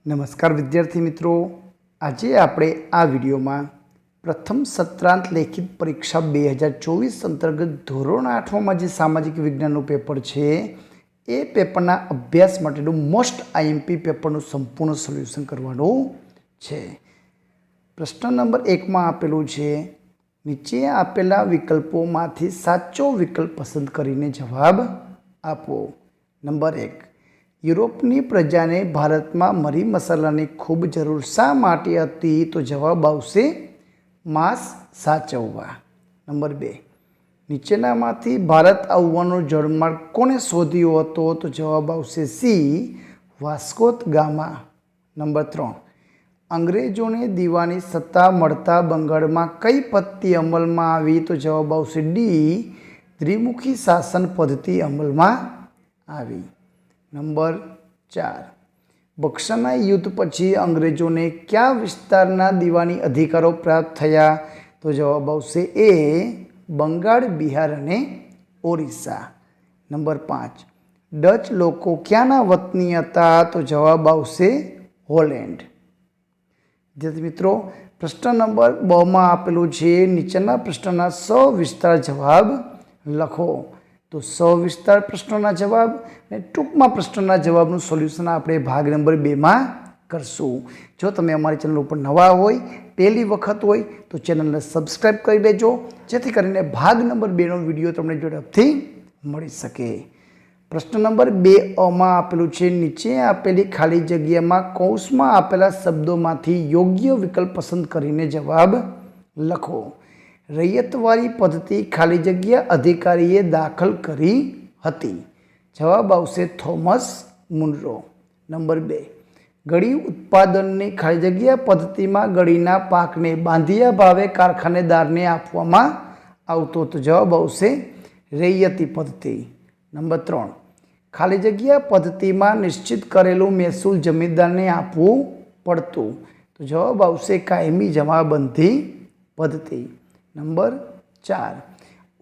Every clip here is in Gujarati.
નમસ્કાર વિદ્યાર્થી મિત્રો, આજે આપણે આ વિડીયોમાં પ્રથમ સત્રાંત લેખિત પરીક્ષા 2024 અંતર્ગત ધોરણ 8માં જે સામાજિક વિજ્ઞાનનું પેપર છે એ પેપરના અભ્યાસ માટેનું મોસ્ટ આઈએમપી પેપરનું સંપૂર્ણ સોલ્યુશન કરવાનું છે। પ્રશ્ન નંબર 1માં આપેલું છે, નીચે આપેલા વિકલ્પોમાંથી સાચો વિકલ્પ પસંદ કરીને જવાબ આપો। નંબર 1, યુરોપની પ્રજાને ભારતમાં મરી મસાલાની ખૂબ જરૂર શા માટે હતી? તો જવાબ આવશે માંસ સાચવવા। નંબર 2, નીચેનામાંથી ભારત આવવાનો જળમાર્ગ કોણે શોધ્યો હતો? તો જવાબ આવશે C, Vasco da gamma. Number 3, અંગ્રેજોને દીવાની સત્તા મળતા બંગાળમાં કઈ પદ્ધતિ અમલમાં આવી? તો જવાબ આવશે ડી, દ્વિમુખી શાસન પદ્ધતિ અમલમાં આવી। નંબર 4, બક્સરના યુદ્ધ પછી અંગ્રેજોને કયા વિસ્તારના દીવાની અધિકારો પ્રાપ્ત થયા? તો જવાબ આવશે એ, બંગાળ, બિહાર અને ઓરિસ્સા। નંબર 5, ડચ લોકો ક્યાંના વતની હતા? તો જવાબ આવશે હોલેન્ડ। વિદ્યાર્થી મિત્રો, પ્રશ્ન નંબર 2માં આપેલું છે, નીચેના પ્રશ્નના સવિસ્તાર જવાબ લખો। તો સવિસ્તાર પ્રશ્નોના જવાબ અને ટૂંકમાં પ્રશ્નના જવાબનું સોલ્યુશન આપણે ભાગ નંબર 2માં કરશું। જો તમે અમારી ચેનલ ઉપર નવા હોય, પહેલી વખત હોય તો ચેનલને સબસ્ક્રાઈબ કરી દેજો, જેથી કરીને ભાગ નંબર 2નો વિડીયો તમને ઝડપથી મળી શકે। પ્રશ્ન નંબર 2માં આપેલું છે, નીચે આપેલી ખાલી જગ્યામાં કૌંસમાં આપેલા શબ્દોમાંથી યોગ્ય વિકલ્પ પસંદ કરીને જવાબ લખો। રૈયતવારી પદ્ધતિ ખાલી જગ્યા અધિકારીએ દાખલ કરી હતી? જવાબ આવશે થોમસ મુનરો। નંબર 2, ગળી ઉત્પાદનની ખાલી જગ્યા પદ્ધતિમાં ગળીના પાકને બાંધિયા ભાવે કારખાનેદારને આપવામાં આવતો? તો જવાબ આવશે રૈયતી પદ્ધતિ। નંબર 3, ખાલી જગ્યા પદ્ધતિમાં નિશ્ચિત કરેલું મહેસૂલ જમીનદારને આપવું પડતું? તો જવાબ આવશે કાયમી જમાબંધી પદ્ધતિ। નંબર 4,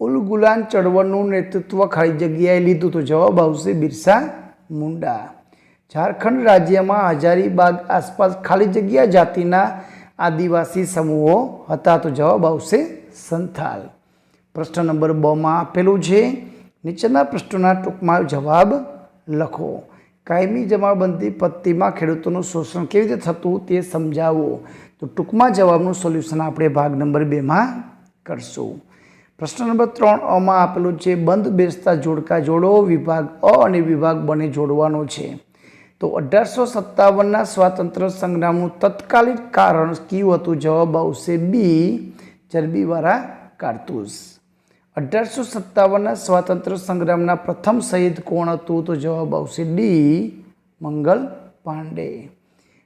ઉલ ગુલાન ચળવળનું નેતૃત્વ ખાલી જગ્યાએ લીધું? તો જવાબ આવશે બિરસા મુંડા। ઝારખંડ રાજ્યમાં હજારીબાગ આસપાસ ખાલી જગ્યા જાતિના આદિવાસી સમૂહો હતા? તો જવાબ આવશે સંથાલ। પ્રશ્ન નંબર 2માં આપેલું છે, નીચેના પ્રશ્નોના ટૂંકમાં જવાબ લખો। કાયમી જમાબંધી પદ્ધતિમાં ખેડૂતોનું શોષણ કેવી રીતે થતું તે સમજાવો। તો ટૂંકમાં જવાબનું સોલ્યુશન આપણે ભાગ નંબર 2માં કરશું। પ્રશ્ન નંબર 3માં આપેલું છે, બંધ બેસતા જોડકા જોડો, વિભાગ અ અને વિભાગ બને જોડવાનો છે। તો 1857ના સ્વાતંત્ર્ય સંગ્રામનું તત્કાલીન કારણ કયું હતું? જવાબ આવશે બી, ચરબીવાળા કારતૂસ। 1857ના સ્વાતંત્ર્ય સંગ્રામના પ્રથમ શહીદ કોણ હતું? તો જવાબ આવશે ડી, મંગલ પાંડે।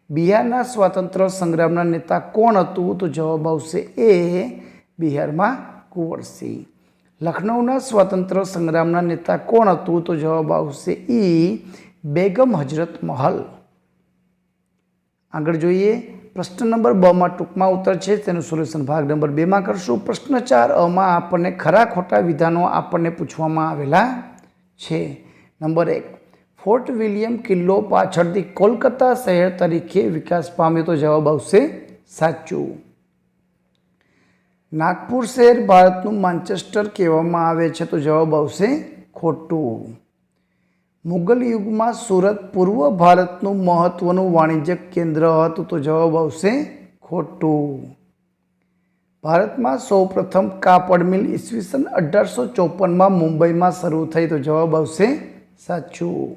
બિહારના સ્વાતંત્ર્ય સંગ્રામના નેતા કોણ હતું? તો જવાબ આવશે એ, બિહારમાં કુંવરસિંહ। લખનૌના સ્વાતંત્ર્ય સંગ્રામના નેતા કોણ હતું? તો જવાબ આવશે ઈ, બેગમ હજરત મહલ। આગળ જોઈએ, પ્રશ્ન નંબર 2માં ટૂંકમાં ઉત્તર છે, તેનું સોલ્યુશન ભાગ નંબર 2માં કરશું। પ્રશ્ન 4માં આપણને ખરા ખોટા વિધાનો આપણને પૂછવામાં આવેલા છે। નંબર 1, ફોર્ટ વિલિયમ કિલ્લો પાછળથી કોલકાતા શહેર તરીકે વિકાસ પામ્યો? તો જવાબ આવશે સાચું। નાગપુર શહેર ભારતનું માન્ચેસ્ટર કહેવામાં આવે છે? તો જવાબ આવશે ખોટું। મુગલ યુગમાં સુરત પૂર્વ ભારતનું મહત્વનું વાણિજ્યક કેન્દ્ર હતું? તો જવાબ આવશે ખોટું। ભારતમાં સૌપ્રથમ કાપડ મિલ ઈસવીસન 1854માં મુંબઈમાં શરૂ થઈ? તો જવાબ આવશે સાચું।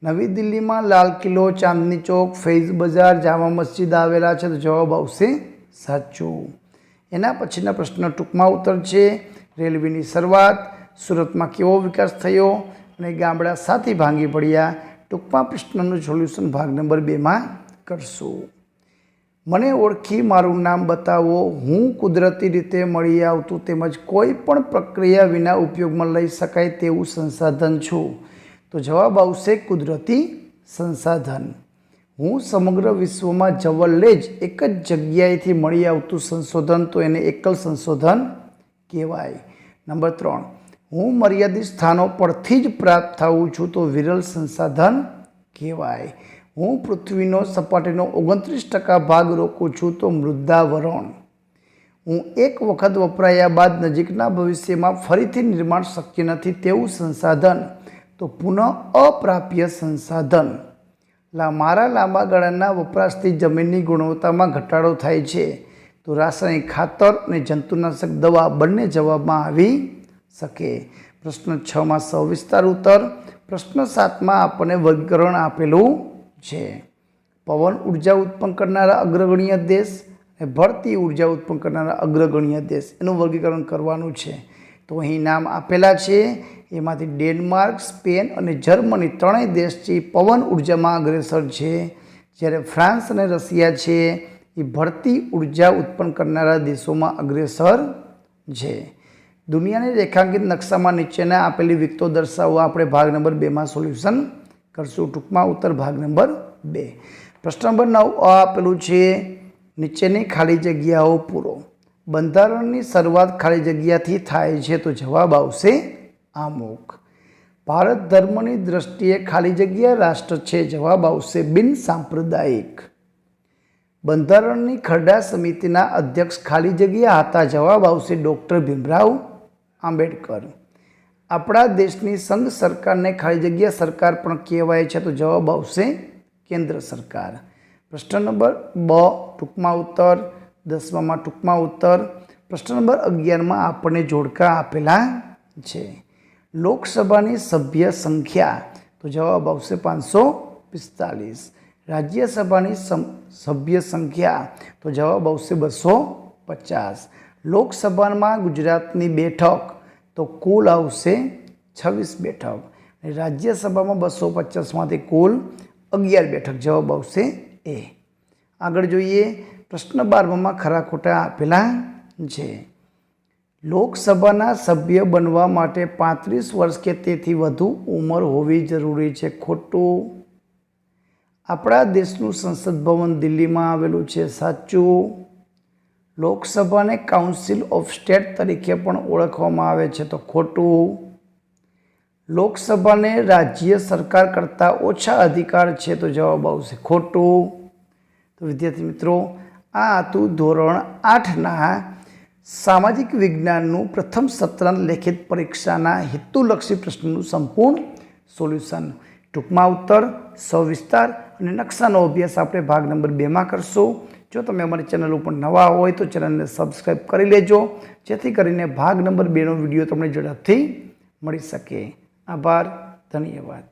નવી દિલ્હીમાં લાલ કિલ્લો, ચાંદની ચોક, ફૈઝ બજાર, જામા મસ્જિદ આવેલા છે? તો જવાબ આવશે સાચું। એના પછીના પ્રશ્ન ટૂંકમાં ઉત્તર છે, રેલવેની શરૂઆત, સુરતમાં કેવો વિકાસ થયો અને ગામડા સાથી ભાંગી પડ્યા? ટૂંકમાં પ્રશ્નનું સોલ્યુશન ભાગ નંબર 2માં કરશું। મને ઓળખી મારું નામ બતાવો। હું કુદરતી રીતે મળી આવતું તેમજ કોઈ પણ પ્રક્રિયા વિના ઉપયોગમાં લઈ શકાય તેવું સંસાધન છું? તો જવાબ આવશે કુદરતી સંસાધન। હું સમગ્ર વિશ્વમાં જવલ્લે જ એક જ જગ્યાએથી મળી આવતું સંશોધન? તો એને એકલ સંશોધન કહેવાય। નંબર 3, હું મર્યાદિત સ્થાનો પરથી જ પ્રાપ્ત થાઉં છું? તો વિરલ સંસાધન કહેવાય। હું પૃથ્વીનો સપાટીનો 29% ભાગ રોકું છું તો મૃદાવરણ. હું એક વખત વપરાયા બાદ નજીકના ભવિષ્યમાં ફરીથી નિર્માણ શક્ય નથી તેવું સંસાધન તો પુનઃ અપ્રાપ્ય સંસાધન. મારા લાંબા ગાળાના વપરાશથી જમીનની ગુણવત્તામાં ઘટાડો થાય છે તો રાસાયણિક ખાતર અને જંતુનાશક દવા બંને જવાબમાં આવી શકે. પ્રશ્ન 6માં સવિસ્તાર ઉત્તર. પ્રશ્ન 7માં આપણને વર્ગીકરણ આપેલું છે. પવન ઉર્જા ઉત્પન્ન કરનારા અગ્રગણ્ય દેશ અને ભરતી ઉર્જા ઉત્પન્ન કરનારા અગ્રગણ્ય દેશ એનું વર્ગીકરણ કરવાનું છે. તો અહીં નામ આપેલા છે. એમાંથી ડેનમાર્ક, સ્પેન અને જર્મની ત્રણેય દેશ છે પવન ઉર્જામાં અગ્રેસર છે, જ્યારે ફ્રાન્સ અને રશિયા છે એ ભરતી ઉર્જા ઉત્પન્ન કરનારા દેશોમાં અગ્રેસર છે. દુનિયાની રેખાંકિત નકશામાં નીચેના આપેલી વિગતો દર્શાવો. આપણે ભાગ નંબર 2માં સોલ્યુશન કરશું. ટૂંકમાં ઉત્તર ભાગ નંબર 2. પ્રશ્ન નંબર 9 આપેલું છે નીચેની ખાલી જગ્યાઓ પૂરો. બંધારણની શરૂઆત ખાલી જગ્યાથી થાય છે તો જવાબ આવશે આમુખ. ભારત ધર્મની દ્રષ્ટિએ ખાલી જગ્યા રાષ્ટ્ર છે, જવાબ આવશે બિન સાંપ્રદાયિક. બંધારણની ખરડા સમિતિના અધ્યક્ષ ખાલી જગ્યા હતા, જવાબ આવશે ડૉક્ટર ભીમરાવ આંબેડકર. આપણા દેશની સંઘ સરકારને ખાલી જગ્યા સરકાર પણ કહેવાય છે તો જવાબ આવશે કેન્દ્ર સરકાર. પ્રશ્ન નંબર 2 ટૂંકમાં ઉત્તર. 10માં ટૂંકમાં ઉત્તર. પ્રશ્ન નંબર 11માં આપણને જોડકા આપેલા છે. લોકસભાની સભ્ય સંખ્યા તો જવાબ આવશે 545. રાજ્યસભાની સભ્ય સંખ્યા તો જવાબ આવશે 250. લોકસભામાં ગુજરાતની બેઠક તો કુલ આવશે 26 બેઠક. અને રાજ્યસભામાં 250માંથી કુલ 11 બેઠક, જવાબ આવશે એ. આગળ જોઈએ. પ્રશ્ન 12માં ખરા ખોટા આપેલા છે. લોકસભાના સભ્ય બનવા માટે 35 વર્ષ કે તેથી વધુ ઉંમર હોવી જરૂરી છે, ખોટું. આપણા દેશનું સંસદ ભવન દિલ્હીમાં આવેલું છે, સાચું. લોકસભાને કાઉન્સિલ ઓફ સ્ટેટ તરીકે પણ ઓળખવામાં આવે છે તો ખોટું. લોકસભાને રાજ્ય સરકાર કરતાં ઓછા અધિકાર છે તો જવાબ આવશે ખોટું. તો વિદ્યાર્થી મિત્રો, આ હતું ધોરણ 8ના સામાજિક વિજ્ઞાનનું પ્રથમ સત્રાંત લેખિત પરીક્ષાના હેતુલક્ષી પ્રશ્નનું સંપૂર્ણ સોલ્યુશન. ટૂંકમાં ઉત્તર, સવિસ્તાર અને નકશાનો અભ્યાસ આપણે ભાગ નંબર 2માં કરશું. જો તમે અમારી ચેનલ ઉપર નવા હોય તો ચેનલને સબસ્ક્રાઈબ કરી લેજો, જેથી કરીને ભાગ નંબર 2નો વિડીયો તમને ઝડપથી મળી શકે. આભાર, ધન્યવાદ.